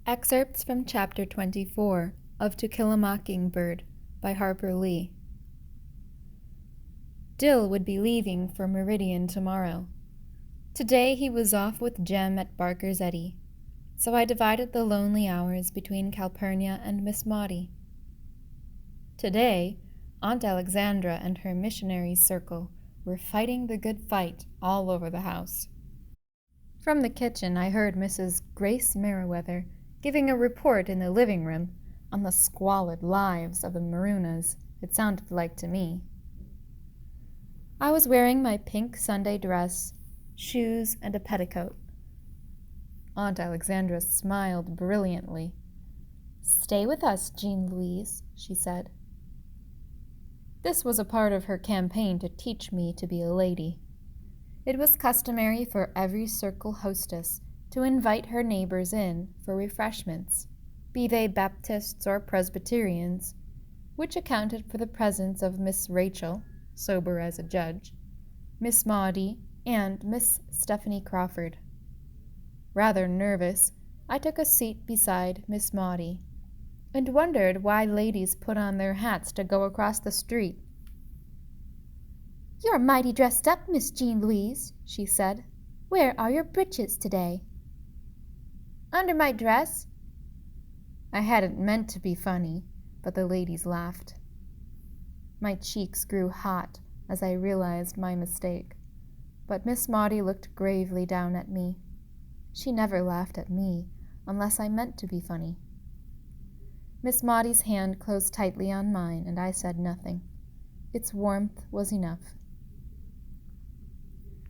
Excerpts from Chapter 24 of To Kill a Mockingbird by Harper Lee. Dill would be leaving for Meridian tomorrow. Today he was off with Jem at Barker's Eddy, so I divided the lonely hours between Calpurnia and Miss Maudie. Today, Aunt Alexandra and her missionary circle were fighting the good fight all over the house. From the kitchen I heard Mrs. Grace Merriweather giving a report in the living room on the squalid lives of the Maroonahs, it sounded like to me. I was wearing my pink Sunday dress, shoes, and a petticoat. Aunt Alexandra smiled brilliantly. "Stay with us, Jean Louise," she said. This was a part of her campaign to teach me to be a lady. It was customary for every circle hostess to invite her neighbors in for refreshments, be they Baptists or Presbyterians, which accounted for the presence of Miss Rachel, sober as a judge, Miss Maudie, and Miss Stephanie Crawford. Rather nervous, I took a seat beside Miss Maudie, and wondered why ladies put on their hats to go across the street. "You're mighty dressed up, Miss Jean Louise," she said. "Where are your breeches today?" "Under my dress." I hadn't meant to be funny, but the ladies laughed. My cheeks grew hot as I realized my mistake, but Miss Maudie looked gravely down at me. She never laughed at me unless I meant to be funny. Miss Maudie's hand closed tightly on mine, and I said nothing. Its warmth was enough.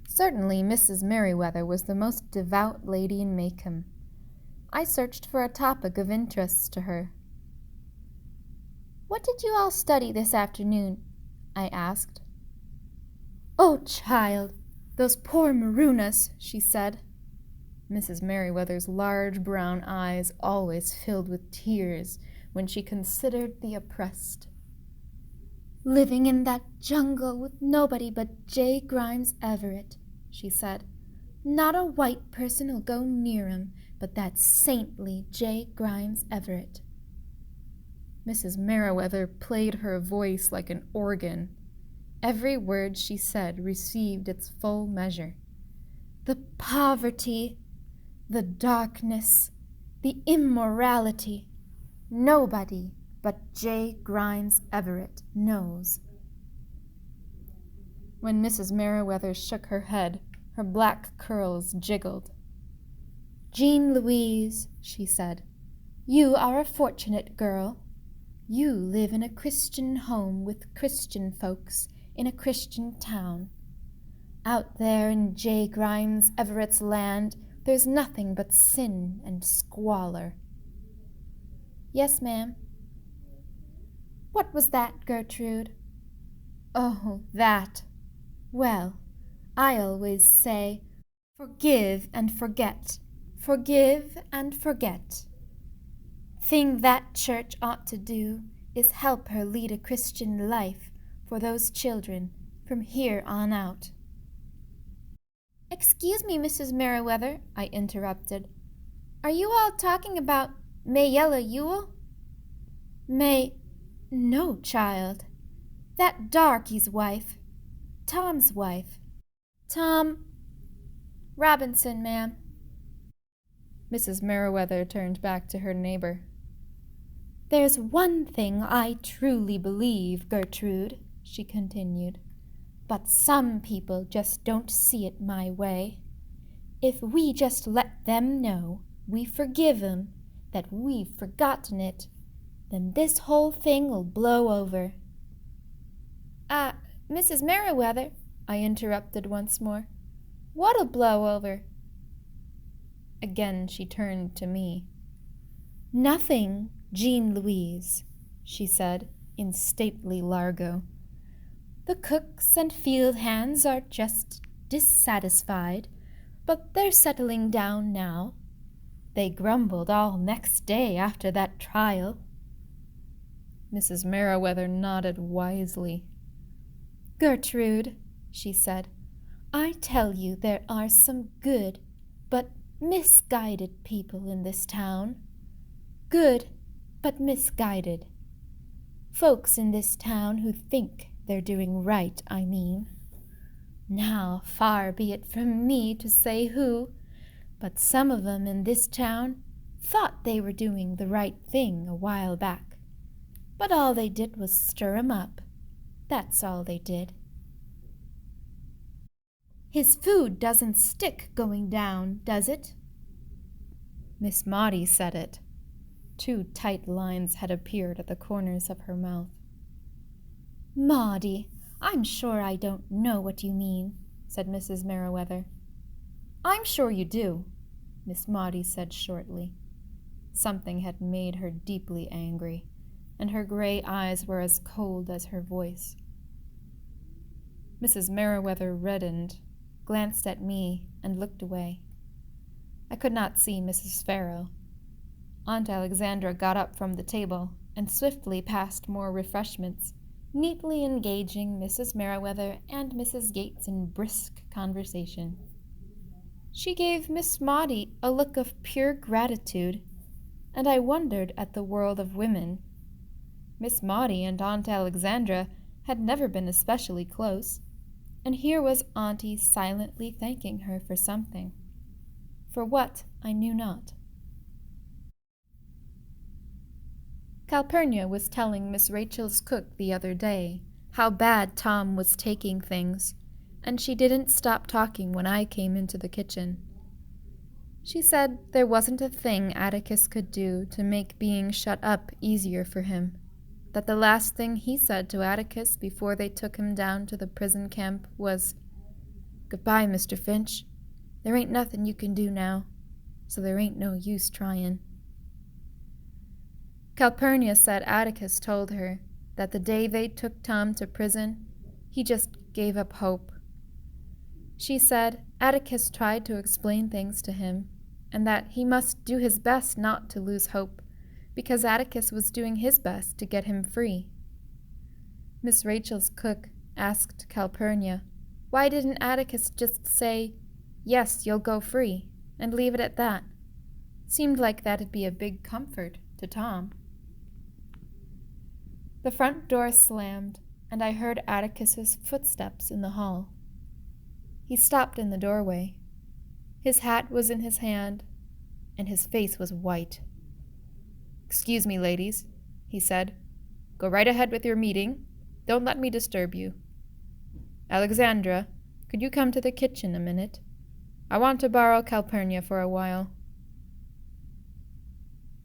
Certainly Mrs. Merriweather was the most devout lady in Maycomb. I searched for a topic of interest to her. "What did you all study this afternoon?" I asked. "Oh, child, those poor Maroonahs," she said. Mrs. Merriweather's large brown eyes always filled with tears when she considered the oppressed. "Living in that jungle with nobody but J. Grimes Everett," she said. "Not a white person'll go near 'em but that saintly J. Grimes Everett." Mrs. Merriweather played her voice like an organ. Every word she said received its full measure. "The poverty, the darkness, the immorality, nobody but J. Grimes Everett knows." When Mrs. Merriweather shook her head, her black curls jiggled. "Jean Louise," she said, "you are a fortunate girl. You live in a Christian home with Christian folks in a Christian town. Out there in J. Grimes Everett's land, there's nothing but sin and squalor." "Yes, ma'am." "What was that, Gertrude?" "Oh, that. Well, I always say, forgive and forget. Forgive and forget. Thing that church ought to do is help her lead a Christian life for those children from here on out." "Excuse me, Mrs. Merriweather," I interrupted. "Are you all talking about Mayella Ewell?" No, child. That darky's wife. Tom's wife. Tom Robinson, ma'am." Mrs. Merriweather turned back to her neighbor. "There's one thing I truly believe, Gertrude," she continued, "but some people just don't see it my way. If we just let them know we forgive 'em, that we've forgotten it, then this whole thing'll blow over." Mrs. Merriweather," I interrupted once more, "what'll blow over?" Again she turned to me. "Nothing, Jean Louise," she said in stately largo. "The cooks and field hands are just dissatisfied, but they're settling down now. They grumbled all next day after that trial." Mrs. Merriweather nodded wisely. "Gertrude," she said, "I tell you there are some good but misguided people in this town. Good, but misguided. Folks in this town who think they're doing right, I mean. Now, far be it from me to say who, but some of 'em in this town thought they were doing the right thing a while back. But all they did was stir 'em up. That's all they did. His food doesn't stick going down, does it? Miss Maudie said it. 2 tight lines had appeared at the corners of her mouth. Maudie, I'm sure I don't know what you mean, said Mrs. Merriweather. I'm sure you do, Miss Maudie said shortly. Something had made her deeply angry, and her gray eyes were as cold as her voice. Mrs. Merriweather reddened, glanced at me, and looked away. I could not see Mrs. Farrow. Aunt Alexandra got up from the table and swiftly passed more refreshments, neatly engaging Mrs. Merriweather and Mrs. Gates in brisk conversation. She gave Miss Maudie a look of pure gratitude, and I wondered at the world of women. Miss Maudie and Aunt Alexandra had never been especially close, and here was Auntie silently thanking her for something. For what, I knew not. Calpurnia was telling Miss Rachel's cook the other day how bad Tom was taking things, and she didn't stop talking when I came into the kitchen. She said there wasn't a thing Atticus could do to make being shut up easier for him, that the last thing he said to Atticus before they took him down to the prison camp was, "Goodbye, Mr. Finch. There ain't nothing you can do now, so there ain't no use tryin'." Calpurnia said Atticus told her that the day they took Tom to prison, he just gave up hope. She said Atticus tried to explain things to him, and that he must do his best not to lose hope, because Atticus was doing his best to get him free. Miss Rachel's cook asked Calpurnia, why didn't Atticus just say, "Yes, you'll go free," and leave it at that? Seemed like that'd be a big comfort to Tom. The front door slammed, and I heard Atticus's footsteps in the hall. He stopped in the doorway. His hat was in his hand, and his face was white. "Excuse me, ladies," he said. "Go right ahead with your meeting. Don't let me disturb you. Alexandra, could you come to the kitchen a minute? I want to borrow Calpurnia for a while."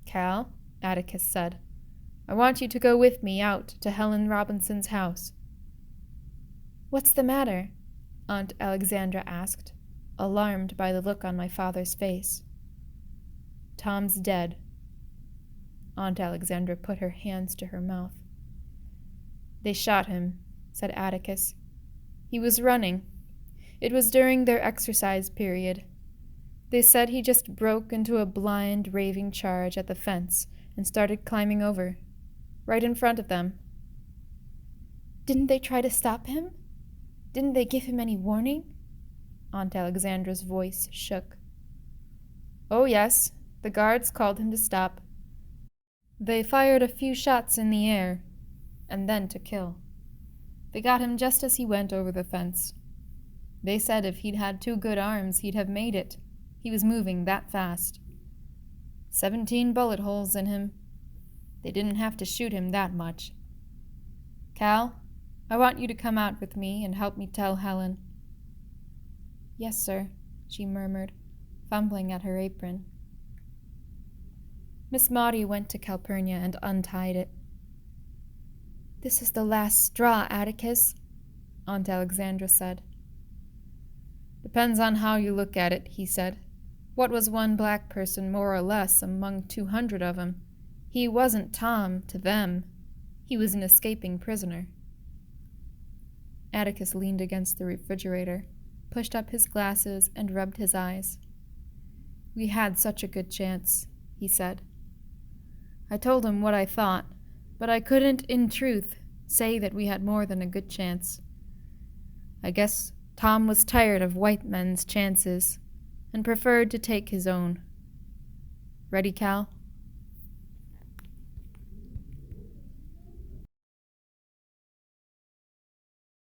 "Cal," Atticus said, "I want you to go with me out to Helen Robinson's house." "What's the matter?" Aunt Alexandra asked, alarmed by the look on my father's face. "Tom's dead." Aunt Alexandra put her hands to her mouth. "They shot him," said Atticus. "He was running. It was during their exercise period. They said he just broke into a blind, raving charge at the fence and started climbing over, right in front of them." "Didn't they try to stop him? Didn't they give him any warning?" Aunt Alexandra's voice shook. "Oh, yes, the guards called him to stop. They fired a few shots in the air, and then to kill. They got him just as he went over the fence. They said if he'd had 2 good arms, he'd have made it. He was moving that fast. 17 bullet holes in him. They didn't have to shoot him that much. Cal, I want you to come out with me and help me tell Helen." "Yes, sir," she murmured, fumbling at her apron. Miss Maudie went to Calpurnia and untied it. "This is the last straw, Atticus," Aunt Alexandra said. "Depends on how you look at it," he said. "What was one black person more or less among 200 of 'em? He wasn't Tom to them. He was an escaping prisoner." Atticus leaned against the refrigerator, pushed up his glasses, and rubbed his eyes. "We had such a good chance," he said. "I told him what I thought, but I couldn't, in truth, say that we had more than a good chance. I guess Tom was tired of white men's chances and preferred to take his own. Ready, Cal?"